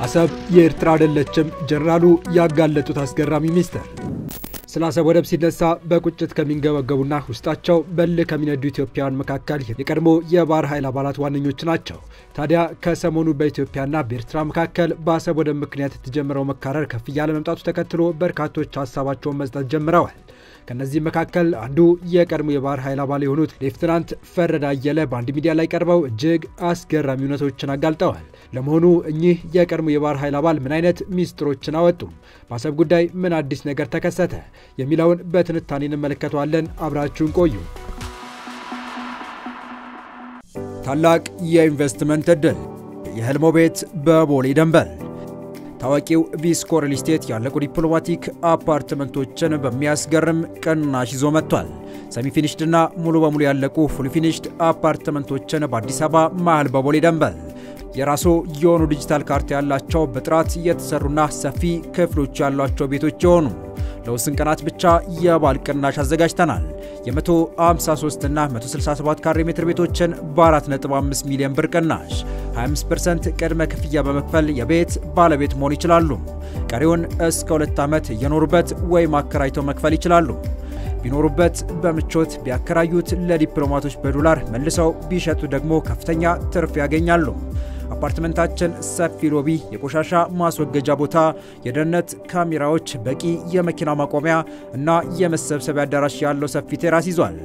አሰብ የኤርትራ አይደለችም ጀነራሉ ያጋለጡት አስገራሚ ሚስጥር ስለ አሰብ ወደብ ሲነሳ በቁጭት ከሚንገበገቡና ውስጣቸው በል ከሚነዱ ኢትዮጵያውያን መካከል የቀድሞ የባህር ኃይል አባላት ዋነኞች ናቸው። ታዲያ ከሰሞኑ በኢትዮጵያና በኤርትራ መካከል በአሰብ ወደብ ምክንያት የተጀመረው መካረር ከፍ ያለ መምጣቱ ተከትሎ በርካቶች ሐሳባቸውን መስጠት ጀምረዋል። ከነዚህ መካከል አንዱ የቀድሞ የባህር ኃይል አባል የሆኑት ሌፍትናንት ፈረዳ አየለ በአንድ ሚዲያ ላይ ቀርበው እጅግ አስገራሚ እውነቶችን አጋልጠዋል። ለመሆኑ እኚህ የቀድሞ የባህር ኃይል አባል ምን አይነት ሚስጥሮችን አወጡ? በአሰብ ጉዳይ ምን አዲስ ነገር ተከሰተ? የሚለውን በትንታኔ እንመለከተዋለን። አብራችሁን ቆዩ። ታላቅ የኢንቨስትመንት ዕድል፣ የህልሞ ቤት በቦሌ ደንበል። ታዋቂው ቪስኮ ሪል ስቴት ያለቁ ዲፕሎማቲክ አፓርትመንቶችን በሚያስገርም ቅናሽ ይዞ መጥቷል። ሰሚ ፊኒሽድና ሙሉ በሙሉ ያለቁ ፉል ፊኒሽድ አፓርትመንቶችን በአዲስ አበባ መሃል በቦሌ ደንበል የራሱ የሆኑ ዲጂታል ካርታ ያላቸው በጥራት የተሰሩና ሰፊ ክፍሎች ያሏቸው ቤቶች የሆኑ ለውስን ቀናት ብቻ የባል ቅናሽ አዘጋጅተናል። የ153 እና 167 ካሬ ሜትር ቤቶችን በ4.5 ሚሊዮን ብር ቅናሽ 25% ቅድመ ክፍያ በመክፈል የቤት ባለቤት መሆን ይችላሉ። ቀሪውን እስከ 2 ዓመት እየኖሩበት ወይም አከራይተው መክፈል ይችላሉ። ቢኖሩበት በምቾት ቢያከራዩት ለዲፕሎማቶች በዶላር መልሰው ቢሸጡ ደግሞ ከፍተኛ ትርፍ ያገኛሉ። አፓርትመንታችን ሰፊ ሎቢ፣ የቆሻሻ ማስወገጃ ቦታ፣ የደህንነት ካሜራዎች፣ በቂ የመኪና ማቆሚያ እና የመሰብሰቢያ አዳራሽ ያለው ሰፊ ቴራስ ይዟል።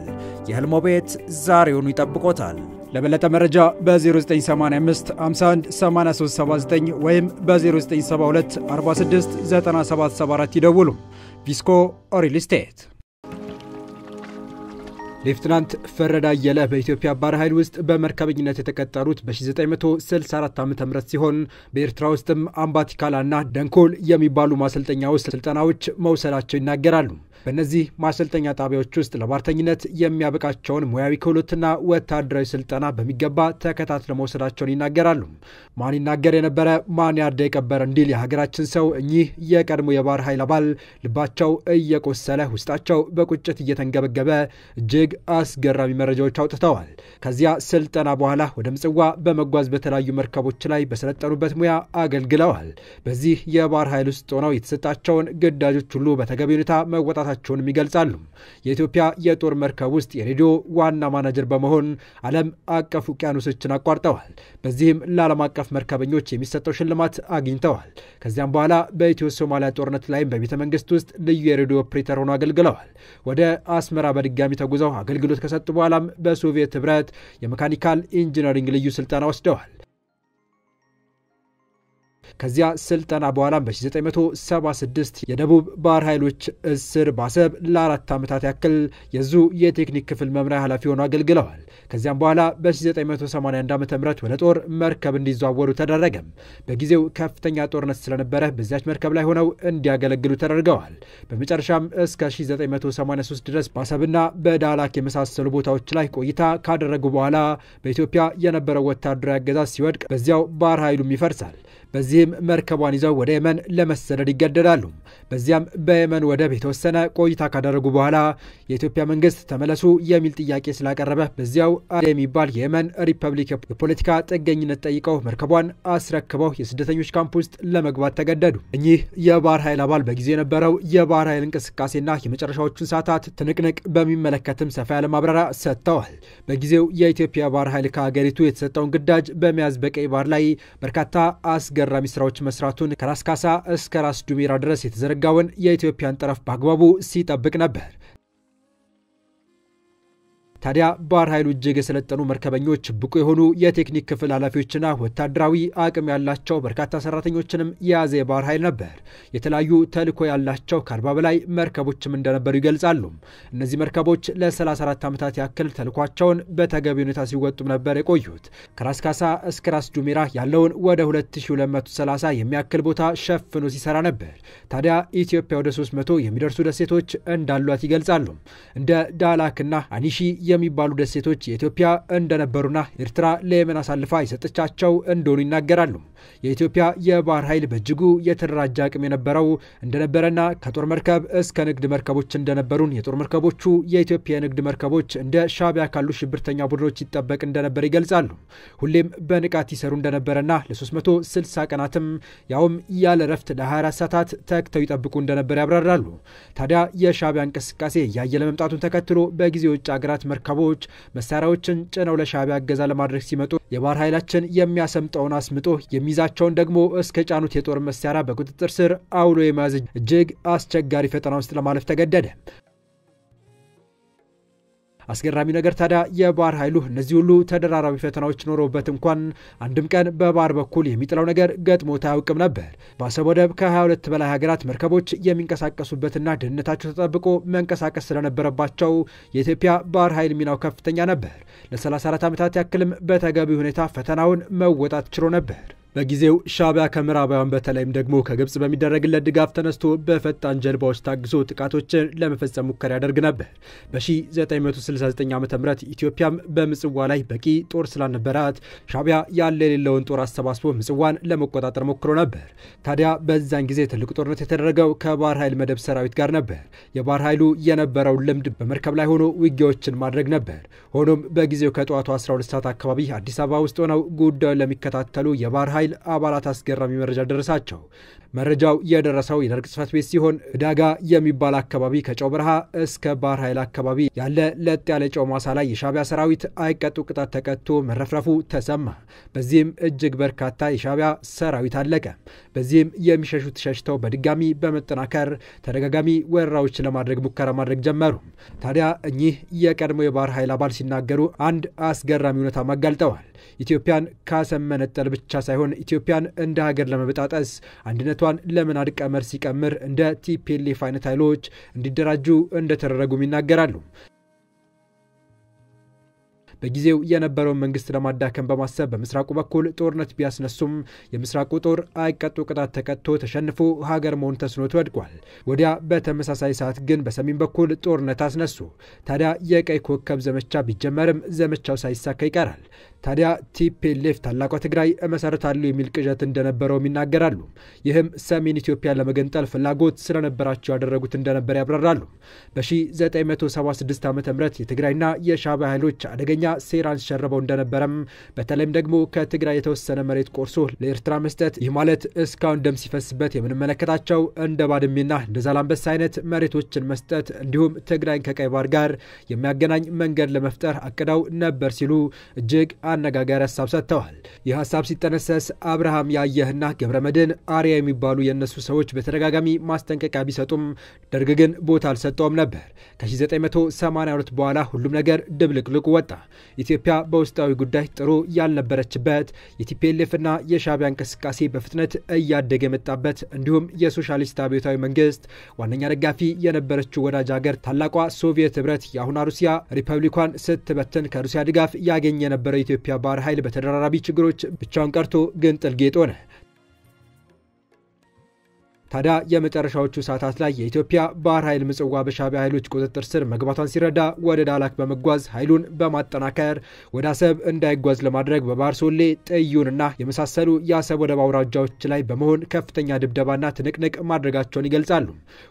የህልሞ ቤት ዛሬውኑ ይጠብቆታል። ለበለጠ መረጃ በ0985 51 8379 ወይም በ0972 46 9774 ይደውሉ። ቪስኮ ሪል ስቴት። ሌፍትናንት ፈረዳ አየለ በኢትዮጵያ ባህር ኃይል ውስጥ በመርከበኝነት የተቀጠሩት በ1964 ዓ.ም ሲሆን በኤርትራ ውስጥም አምባቲካላና ደንኮል የሚባሉ ማሰልጠኛ ውስጥ ስልጠናዎች መውሰዳቸው ይናገራሉ። በእነዚህ ማሰልጠኛ ጣቢያዎች ውስጥ ለባርተኝነት የሚያበቃቸውን ሙያዊ ክህሎትና ወታደራዊ ስልጠና በሚገባ ተከታትለው መውሰዳቸውን ይናገራሉ። ማን ይናገር የነበረ ማን ያርዳ የቀበረ እንዲል የሀገራችን ሰው እኚህ የቀድሞ የባህር ኃይል አባል ልባቸው እየቆሰለ ውስጣቸው በቁጭት እየተንገበገበ እጅግ አስገራሚ መረጃዎች አውጥተዋል። ከዚያ ስልጠና በኋላ ወደ ምጽዋ በመጓዝ በተለያዩ መርከቦች ላይ በሰለጠኑበት ሙያ አገልግለዋል። በዚህ የባህር ኃይል ውስጥ ሆነው የተሰጣቸውን ግዳጆች ሁሉ በተገቢ ሁኔታ መወጣታቸውን ይገልጻሉ። የኢትዮጵያ የጦር መርከብ ውስጥ የሬዲዮ ዋና ማናጀር በመሆን ዓለም አቀፍ ውቅያኖሶችን አቋርጠዋል። በዚህም ለዓለም አቀፍ መርከበኞች የሚሰጠው ሽልማት አግኝተዋል። ከዚያም በኋላ በኢትዮ ሶማሊያ ጦርነት ላይም በቤተ መንግስት ውስጥ ልዩ የሬዲዮ ኦፕሬተር ሆነው አገልግለዋል። ወደ አስመራ በድጋሚ ተጉዘው አገልግሎት ከሰጡ በኋላም በሶቪየት ህብረት የሜካኒካል ኢንጂነሪንግ ልዩ ስልጠና ወስደዋል። ከዚያ ስልጠና በኋላ በ1976 የደቡብ ባህር ኃይሎች እስር ባሰብ ለ4 ዓመታት ያክል የዙ የቴክኒክ ክፍል መምሪያ ኃላፊ ሆነው አገልግለዋል። ከዚያም በኋላ በ1981 ዓ.ም ወደ ጦር መርከብ እንዲዘዋወሩ ተደረገ። በጊዜው ከፍተኛ ጦርነት ስለነበረ በዚያች መርከብ ላይ ሆነው እንዲያገለግሉ ተደርገዋል። በመጨረሻም እስከ 1983 ድረስ ባሰብና በዳላክ የመሳሰሉ ቦታዎች ላይ ቆይታ ካደረጉ በኋላ በኢትዮጵያ የነበረው ወታደራዊ አገዛዝ ሲወድቅ በዚያው ባህር ኃይሉም ይፈርሳል። በዚህም መርከቧን ይዘው ወደ የመን ለመሰደድ ይገደዳሉ። በዚያም በየመን ወደብ የተወሰነ ቆይታ ካደረጉ በኋላ የኢትዮጵያ መንግስት ተመለሱ የሚል ጥያቄ ስላቀረበ በዚያው የሚባል የየመን ሪፐብሊክ የፖለቲካ ጥገኝነት ጠይቀው መርከቧን አስረክበው የስደተኞች ካምፕ ውስጥ ለመግባት ተገደዱ። እኚህ የባህር ኃይል አባል በጊዜ የነበረው የባህር ኃይል እንቅስቃሴና የመጨረሻዎቹን ሰዓታት ትንቅንቅ በሚመለከትም ሰፋ ያለ ማብራሪያ ሰጥተዋል። በጊዜው የኢትዮጵያ ባህር ኃይል ከሀገሪቱ የተሰጠውን ግዳጅ በመያዝ በቀይ ባህር ላይ በርካታ አስገራሚ ስራዎች መስራቱን ከራስ ካሳ እስከ ራስ ዱሜራ ድረስ የተዘረጋውን የኢትዮጵያን ጠረፍ በአግባቡ ሲጠብቅ ነበር። ታዲያ ባህር ኃይሉ እጅግ የሰለጠኑ መርከበኞች፣ ብቁ የሆኑ የቴክኒክ ክፍል ኃላፊዎችና ወታደራዊ አቅም ያላቸው በርካታ ሰራተኞችንም የያዘ የባህር ኃይል ነበር። የተለያዩ ተልዕኮ ያላቸው ከ40 በላይ መርከቦችም እንደነበሩ ይገልጻሉ። እነዚህ መርከቦች ለ34 ዓመታት ያክል ተልዕኳቸውን በተገቢ ሁኔታ ሲወጡም ነበር የቆዩት። ከራስ ካሳ እስከ ራስ ዱሜራ ያለውን ወደ 2230 የሚያክል ቦታ ሸፍኖ ሲሰራ ነበር። ታዲያ ኢትዮጵያ ወደ 300 የሚደርሱ ደሴቶች እንዳሏት ይገልጻሉ። እንደ ዳላክና አኒሺ የሚባሉ ደሴቶች የኢትዮጵያ እንደነበሩና ኤርትራ ለየመን አሳልፋ የሰጠቻቸው እንደሆኑ ይናገራሉ። የኢትዮጵያ የባህር ኃይል በእጅጉ የተደራጀ አቅም የነበረው እንደነበረና ከጦር መርከብ እስከ ንግድ መርከቦች እንደነበሩን የጦር መርከቦቹ የኢትዮጵያ የንግድ መርከቦች እንደ ሻዕቢያ ካሉ ሽብርተኛ ቡድኖች ይጠበቅ እንደነበር ይገልጻሉ። ሁሌም በንቃት ይሰሩ እንደነበረና ለ360 ቀናትም ያውም ያለ ረፍት ለ24 ሰዓታት ተክተው ይጠብቁ እንደነበር ያብራራሉ። ታዲያ የሻዕቢያ እንቅስቃሴ ያየለ መምጣቱን ተከትሎ በጊዜው ውጭ ሀገራት መርከቦች መሳሪያዎችን ጭነው ለሻዕቢያ እገዛ ለማድረግ ሲመጡ የባህር ኃይላችን የሚያሰምጠውን አስምጦ የሚይዛቸውን ደግሞ እስከ ጫኑት የጦር መሳሪያ በቁጥጥር ስር አውሎ የመያዝ እጅግ አስቸጋሪ ፈተና ውስጥ ለማለፍ ተገደደ። አስገራሚ ነገር ታዲያ የባህር ኃይሉ እነዚህ ሁሉ ተደራራቢ ፈተናዎች ኖረውበት እንኳን አንድም ቀን በባህር በኩል የሚጥለው ነገር ገጥሞት አያውቅም ነበር። በአሰብ ወደብ ከ22 በላይ ሀገራት መርከቦች የሚንቀሳቀሱበትና ደህንነታቸው ተጠብቆ መንቀሳቀስ ስለነበረባቸው የኢትዮጵያ ባህር ኃይል ሚናው ከፍተኛ ነበር። ለ34 ዓመታት ያክልም በተገቢ ሁኔታ ፈተናውን መወጣት ችሎ ነበር። በጊዜው ሻዕቢያ ከምዕራባውያን በተለይም ደግሞ ከግብጽ በሚደረግለት ድጋፍ ተነስቶ በፈጣን ጀልባዎች ታግዞ ጥቃቶችን ለመፈጸም ሙከራ ያደርግ ነበር። በ1969 ዓ.ም ኢትዮጵያም በምጽዋ ላይ በቂ ጦር ስላልነበራት ሻዕቢያ ያለ የሌለውን ጦር አሰባስቦ ምጽዋን ለመቆጣጠር ሞክሮ ነበር። ታዲያ በዛን ጊዜ ትልቅ ጦርነት የተደረገው ከባህር ኃይል መደብ ሰራዊት ጋር ነበር። የባህር ኃይሉ የነበረው ልምድ በመርከብ ላይ ሆኖ ውጊያዎችን ማድረግ ነበር። ሆኖም በጊዜው ከጠዋቱ 12 ሰዓት አካባቢ አዲስ አበባ ውስጥ ሆነው ጉዳዩን ለሚከታተሉ የባህር ኃይል አባላት አስገራሚ መረጃ ደረሳቸው። መረጃው የደረሰው የደርግ ጽሕፈት ቤት ሲሆን ዳጋ የሚባል አካባቢ ከጨው በረሃ እስከ ባህር ኃይል አካባቢ ያለ ለጥ ያለ ጨው ማሳ ላይ የሻዕቢያ ሰራዊት አይቀጡ ቅጣት ተቀጥቶ መረፍረፉ ተሰማ። በዚህም እጅግ በርካታ የሻዕቢያ ሰራዊት አለቀ። በዚህም የሚሸሹት ሸሽተው በድጋሚ በመጠናከር ተደጋጋሚ ወረራዎች ለማድረግ ሙከራ ማድረግ ጀመሩ። ታዲያ እኚህ የቀድሞ የባህር ኃይል አባል ሲናገሩ አንድ አስገራሚ እውነታ ማጋልጠዋል። ኢትዮጵያን ካሰብ መነጠል ብቻ ሳይሆን ኢትዮጵያን እንደ ሀገር ለመበጣጠስ አንድነቷን ለመናድ ቀመር ሲቀምር እንደ ቲፒኤልኤፍ አይነት ኃይሎች እንዲደራጁ እንደተደረጉም ይናገራሉ። በጊዜው የነበረውን መንግስት ለማዳከም በማሰብ በምስራቁ በኩል ጦርነት ቢያስነሱም የምስራቁ ጦር አይቀጡ ቅጣት ተቀጥቶ ተሸንፎ ሀገር መሆን ተስኖት ወድቋል። ወዲያ በተመሳሳይ ሰዓት ግን በሰሜን በኩል ጦርነት አስነሱ። ታዲያ የቀይ ኮከብ ዘመቻ ቢጀመርም ዘመቻው ሳይሳካ ይቀራል። ታዲያ ቲፒኤልኤፍ ታላቋ ትግራይ እመሰረታለሁ የሚል ቅዠት እንደነበረውም ይናገራሉ። ይህም ሰሜን ኢትዮጵያ ለመገንጠል ፍላጎት ስለነበራቸው ያደረጉት እንደነበር ያብራራሉ። በ1976 ዓ.ም የትግራይና የሻዕቢያ ኃይሎች አደገኛ ሴራን ሸርበው እንደነበረም በተለይም ደግሞ ከትግራይ የተወሰነ መሬት ቆርሶ ለኤርትራ መስጠት፣ ይህ ማለት እስካሁን ደም ሲፈስበት የምንመለከታቸው እንደ ባድሜና እንደ ዛላምበሳ አይነት መሬቶችን መስጠት እንዲሁም ትግራይን ከቀይ ባህር ጋር የሚያገናኝ መንገድ ለመፍጠር አቅደው ነበር ሲሉ እጅግ አነጋጋሪ ሀሳብ ሰጥተዋል። ይህ ሀሳብ ሲጠነሰስ አብርሃም ያየህና ገብረመድህን አርያ የሚባሉ የነሱ ሰዎች በተደጋጋሚ ማስጠንቀቂያ ቢሰጡም ደርግ ግን ቦታ አልሰጠውም ነበር። ከ1982 በኋላ ሁሉም ነገር ድብልቅልቁ ወጣ። ኢትዮጵያ በውስጣዊ ጉዳይ ጥሩ ያልነበረችበት፣ የቲፒኤልኤፍና የሻዕቢያ እንቅስቃሴ በፍጥነት እያደገ የመጣበት እንዲሁም የሶሻሊስት አብዮታዊ መንግስት ዋነኛ ደጋፊ የነበረችው ወዳጅ ሀገር ታላቋ ሶቪየት ህብረት የአሁኗ ሩሲያ ሪፐብሊኳን ስትበትን ከሩሲያ ድጋፍ ያገኘ የነበረው የኢትዮጵያ ባህር ኃይል በተደራራቢ ችግሮች ብቻውን ቀርቶ ግን ጥልጌጥ ሆነ። ታዲያ የመጨረሻዎቹ ሰዓታት ላይ የኢትዮጵያ ባህር ኃይል ምጽዋ በሻዕቢያ ኃይሎች ቁጥጥር ስር መግባቷን ሲረዳ ወደ ዳላክ በመጓዝ ኃይሉን በማጠናከር ወደ አሰብ እንዳይጓዝ ለማድረግ በባህር ሶሌ ጥዩንና የመሳሰሉ የአሰብ ወደብ አውራጃዎች ላይ በመሆን ከፍተኛ ድብደባና ትንቅንቅ ማድረጋቸውን ይገልጻሉ።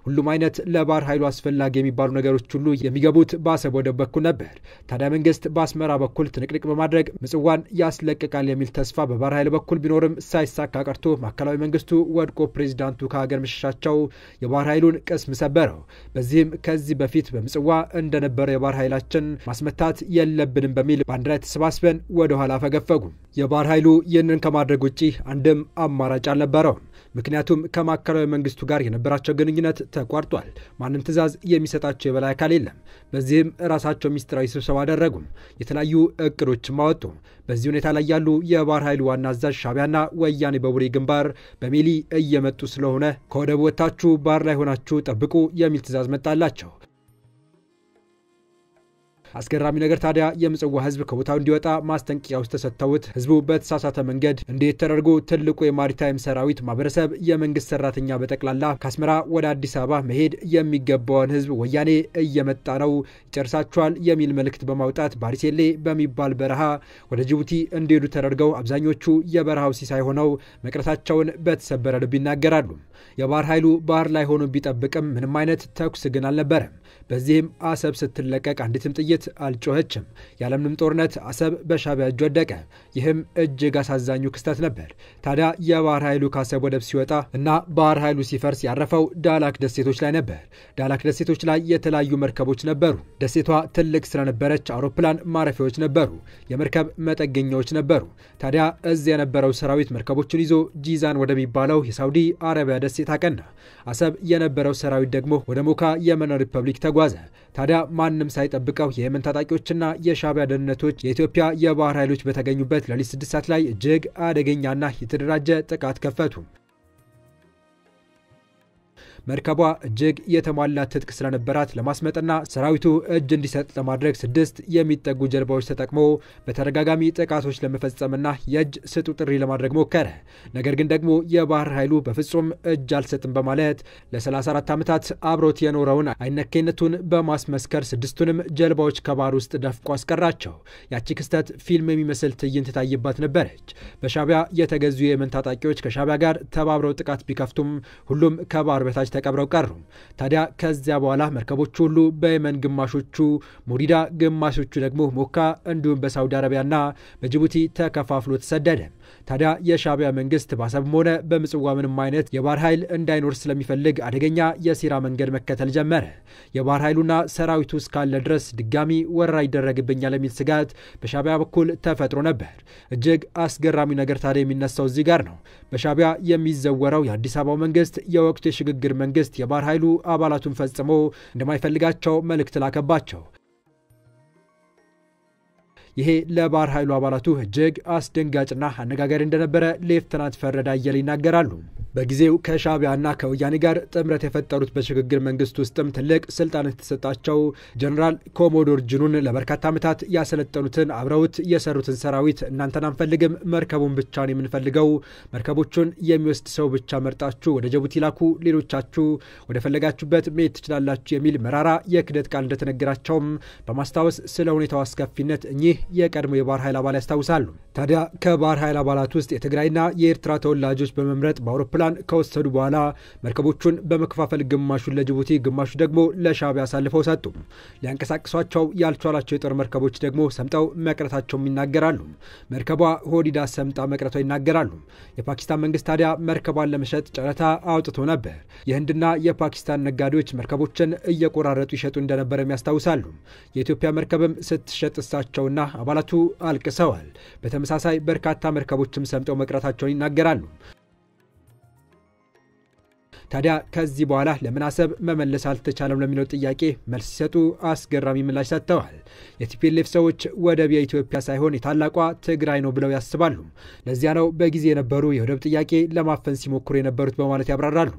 ሁሉም አይነት ለባህር ኃይሉ አስፈላጊ የሚባሉ ነገሮች ሁሉ የሚገቡት በአሰብ ወደብ በኩል ነበር። ታዲያ መንግስት በአስመራ በኩል ትንቅንቅ በማድረግ ምጽዋን ያስለቅቃል የሚል ተስፋ በባህር ኃይል በኩል ቢኖርም ሳይሳካ ቀርቶ ማዕከላዊ መንግስቱ ወድቆ ፕሬዚዳንቱ ሀገር መሸሻቸው የባህር ኃይሉን ቅስም ሰበረው። በዚህም ከዚህ በፊት በምጽዋ እንደነበረ የባህር ኃይላችን ማስመታት የለብንም በሚል ባንድ ላይ ተሰባስበን ወደ ኋላ ፈገፈጉ። የባህር ኃይሉ ይህንን ከማድረግ ውጪ አንድም አማራጭ አልነበረውም። ምክንያቱም ከማዕከላዊ መንግስቱ ጋር የነበራቸው ግንኙነት ተቋርጧል። ማንም ትዕዛዝ የሚሰጣቸው የበላይ አካል የለም። በዚህም ራሳቸው ሚስጥራዊ ስብሰባ አደረጉ። የተለያዩ እቅዶችም አወጡ። በዚህ ሁኔታ ላይ ያሉ የባህር ኃይሉ ዋና አዛዥ ሻዕቢያና ወያኔ በቡሬ ግንባር በሜሊ እየመጡ ስለሆነ ከወደቡ ወጣችሁ ባህር ላይ ሆናችሁ ጠብቁ የሚል ትዕዛዝ መጣላቸው። አስገራሚ ነገር ታዲያ የምጽዋ ህዝብ ከቦታው እንዲወጣ ማስጠንቀቂያዎች ተሰጥተውት ህዝቡ በተሳሳተ መንገድ እንዴት ተደርጎ ትልቁ የማሪታይም ሰራዊት ማህበረሰብ የመንግስት ሰራተኛ በጠቅላላ ከአስመራ ወደ አዲስ አበባ መሄድ የሚገባውን ህዝብ ወያኔ እየመጣ ነው ጨርሳቸዋል የሚል መልእክት በማውጣት ባሪሴሌ በሚባል በረሃ ወደ ጅቡቲ እንዲሄዱ ተደርገው አብዛኞቹ የበረሃው ሲሳይ ሆነው መቅረታቸውን በተሰበረ ልብ ይናገራሉ። የባህር ኃይሉ ባህር ላይ ሆኖ ቢጠብቅም ምንም አይነት ተኩስ ግን አልነበረም። በዚህም አሰብ ስትለቀቅ አንዲትም ጥይት አልጮኸችም። ያለምንም ጦርነት አሰብ በሻዕቢያ እጅ ወደቀ። ይህም እጅግ አሳዛኙ ክስተት ነበር። ታዲያ የባህር ኃይሉ ከአሰብ ወደብ ሲወጣ እና ባህር ኃይሉ ሲፈርስ ያረፈው ዳላክ ደሴቶች ላይ ነበር። ዳላክ ደሴቶች ላይ የተለያዩ መርከቦች ነበሩ። ደሴቷ ትልቅ ስለነበረች አውሮፕላን ማረፊያዎች ነበሩ፣ የመርከብ መጠገኛዎች ነበሩ። ታዲያ እዚህ የነበረው ሰራዊት መርከቦችን ይዞ ጂዛን ወደሚባለው የሳውዲ አረቢያ ደሴት አቀና። አሰብ የነበረው ሰራዊት ደግሞ ወደ ሞካ የመን ሪፐብሊክ ተጓዘ። ታዲያ ማንም ሳይጠብቀው የየመን ታጣቂዎችና የሻዕቢያ ደህንነቶች የኢትዮጵያ የባህር ኃይሎች በተገኙበት ሌሊት 6 ሰዓት ላይ እጅግ አደገኛና የተደራጀ ጥቃት ከፈቱ። መርከቧ እጅግ የተሟላ ትጥቅ ስለነበራት ለማስመጥና ሰራዊቱ እጅ እንዲሰጥ ለማድረግ 6 የሚጠጉ ጀልባዎች ተጠቅሞ በተደጋጋሚ ጥቃቶች ለመፈጸምና የእጅ ስጡ ጥሪ ለማድረግ ሞከረ። ነገር ግን ደግሞ የባህር ኃይሉ በፍጹም እጅ አልሰጥም በማለት ለ34 ዓመታት አብሮት የኖረውን አይነኬነቱን በማስመስከር 6ቱንም ጀልባዎች ከባህር ውስጥ ደፍቆ አስቀራቸው። ያቺ ክስተት ፊልም የሚመስል ትዕይንት ታይባት ነበረች። በሻዕቢያ የተገዙ የየመን ታጣቂዎች ከሻዕቢያ ጋር ተባብረው ጥቃት ቢከፍቱም ሁሉም ከባህር በታች ተቀብረው ቀሩ። ታዲያ ከዚያ በኋላ መርከቦቹ ሁሉ በየመን ግማሾቹ ሙሪዳ፣ ግማሾቹ ደግሞ ሞካ እንዲሁም በሳውዲ አረቢያና በጅቡቲ ተከፋፍሎ ተሰደደ። ታዲያ የሻዕቢያ መንግስት በአሰብም ሆነ በምጽዋ ምንም አይነት የባህር ኃይል እንዳይኖር ስለሚፈልግ አደገኛ የሴራ መንገድ መከተል ጀመረ። የባህር ኃይሉና ሰራዊቱ እስካለ ድረስ ድጋሚ ወረራ ይደረግብኛል የሚል ስጋት በሻዕቢያ በኩል ተፈጥሮ ነበር። እጅግ አስገራሚ ነገር ታዲያ የሚነሳው እዚህ ጋር ነው። በሻዕቢያ የሚዘወረው የአዲስ አበባው መንግስት የወቅቱ የሽግግር መንግስት የባህር ኃይሉ አባላቱን ፈጽሞ እንደማይፈልጋቸው መልእክት ላከባቸው። ይሄ ለባህር ኃይሉ አባላቱ እጅግ አስደንጋጭና አነጋጋሪ እንደነበረ ሌፍተናንት ፈረደ አየለ ይናገራሉ። በጊዜው ከሻዕቢያና ከወያኔ ጋር ጥምረት የፈጠሩት በሽግግር መንግስት ውስጥም ትልቅ ስልጣን የተሰጣቸው ጀነራል ኮሞዶር ጅኑን ለበርካታ ዓመታት ያሰለጠኑትን አብረውት የሰሩትን ሰራዊት እናንተን አንፈልግም፣ መርከቡን ብቻ ነው የምንፈልገው፣ መርከቦቹን የሚወስድ ሰው ብቻ መርጣችሁ ወደ ጅቡቲ ላኩ፣ ሌሎቻችሁ ወደ ፈለጋችሁበት መሄድ ትችላላችሁ የሚል መራራ የክደት ቃል እንደተነገራቸውም በማስታወስ ስለ ሁኔታው አስከፊነት እኚህ የቀድሞ የባህር ኃይል አባል ያስታውሳሉ። ታዲያ ከባህር ኃይል አባላት ውስጥ የትግራይና የኤርትራ ተወላጆች በመምረጥ በአውሮፕላን ከወሰዱ በኋላ መርከቦቹን በመከፋፈል ግማሹን ለጅቡቲ ግማሹ ደግሞ ለሻዕቢያ አሳልፈው ሰጡ። ሊያንቀሳቅሷቸው ያልቻላቸው የጦር መርከቦች ደግሞ ሰምጠው መቅረታቸውም ይናገራሉ። መርከቧ ሆዲዳ ሰምጣ መቅረቷ ይናገራሉ። የፓኪስታን መንግስት ታዲያ መርከቧን ለመሸጥ ጨረታ አውጥቶ ነበር። የህንድና የፓኪስታን ነጋዴዎች መርከቦችን እየቆራረጡ ይሸጡ እንደነበር ያስታውሳሉ። የኢትዮጵያ መርከብም ስትሸጥ እሳቸውና አባላቱ አልቅሰዋል። በተመሳሳይ በርካታ መርከቦችም ሰምጠው መቅረታቸውን ይናገራሉ። ታዲያ ከዚህ በኋላ ለምን አሰብ መመለስ አልተቻለም ለሚለው ጥያቄ መልስ ሲሰጡ አስገራሚ ምላሽ ሰጥተዋል። የቲፒኤልኤፍ ሰዎች ወደብ የኢትዮጵያ ሳይሆን የታላቋ ትግራይ ነው ብለው ያስባሉ። ለዚያ ነው በጊዜ የነበሩ የወደብ ጥያቄ ለማፈን ሲሞክሩ የነበሩት በማለት ያብራራሉ።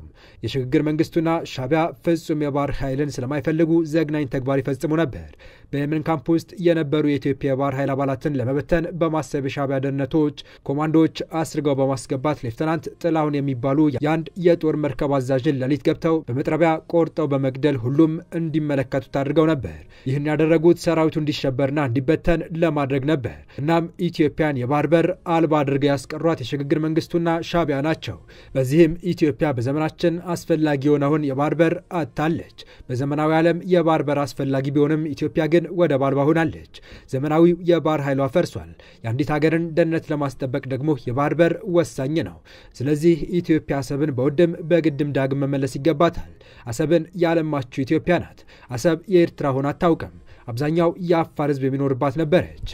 የሽግግር መንግስቱና ሻዕቢያ ፍጹም የባህር ኃይልን ስለማይፈልጉ ዘግናኝ ተግባር ይፈጽሙ ነበር። በየመን ካምፕ ውስጥ የነበሩ የኢትዮጵያ የባህር ኃይል አባላትን ለመበተን በማሰብ የሻዕቢያ ደህንነቶች ኮማንዶዎች አስርገው በማስገባት ሌፍተናንት ጥላሁን የሚባሉ የአንድ የጦር መርከብ አዛዥን ሌሊት ገብተው በመጥረቢያ ቆርጠው በመግደል ሁሉም እንዲመለከቱት አድርገው ነበር። ይህን ያደረጉት ሰራዊቱ እንዲሸበርና እንዲበተን ለማድረግ ነበር። እናም ኢትዮጵያን የባህር በር አልባ አድርገው ያስቀሯት የሽግግር መንግስቱና ሻዕቢያ ናቸው። በዚህም ኢትዮጵያ በዘመናችን አስፈላጊ የሆነውን የባህር በር አጣለች። በዘመናዊ ዓለም የባህር በር አስፈላጊ ቢሆንም ኢትዮጵያ ግን ወደብ አልባ ሆናለች። ዘመናዊው የባህር ኃይሏ ፈርሷል። የአንዲት ሀገርን ደህንነት ለማስጠበቅ ደግሞ የባህር በር ወሳኝ ነው። ስለዚህ ኢትዮጵያ አሰብን በውድም በግድም ዳግም መመለስ ይገባታል። አሰብን ያለማችው ኢትዮጵያ ናት። አሰብ የኤርትራ ሆና አታውቅም። አብዛኛው የአፋር ህዝብ የሚኖርባት ነበረች።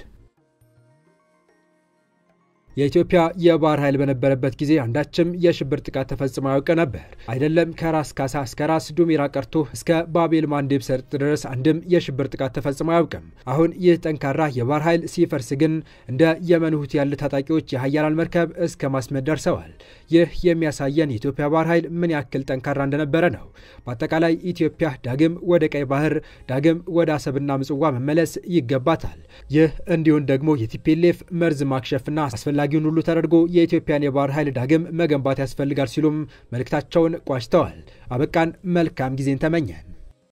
የኢትዮጵያ የባህር ኃይል በነበረበት ጊዜ አንዳችም የሽብር ጥቃት ተፈጽሞ ያውቅ ነበር። አይደለም ከራስ ካሳ እስከ ራስ ዱሜራ ቀርቶ እስከ ባቤል ማንዴብ ሰርጥ ድረስ አንድም የሽብር ጥቃት ተፈጽሞ አያውቅም። አሁን ይህ ጠንካራ የባህር ኃይል ሲፈርስ ግን እንደ የመን ሁቲ ያሉ ታጣቂዎች የሀያላን መርከብ እስከ ማስመድ ደርሰዋል። ይህ የሚያሳየን የኢትዮጵያ ባህር ኃይል ምን ያክል ጠንካራ እንደነበረ ነው። በአጠቃላይ ኢትዮጵያ ዳግም ወደ ቀይ ባህር ዳግም ወደ አሰብና ምጽዋ መመለስ ይገባታል። ይህ እንዲሁም ደግሞ የቲፒኤልኤፍ መርዝ ማክሸፍና አስፈላጊውን ሁሉ ተደርጎ የኢትዮጵያን የባህር ኃይል ዳግም መገንባት ያስፈልጋል ሲሉም መልእክታቸውን ቋጭተዋል። አበቃን። መልካም ጊዜን ተመኘን።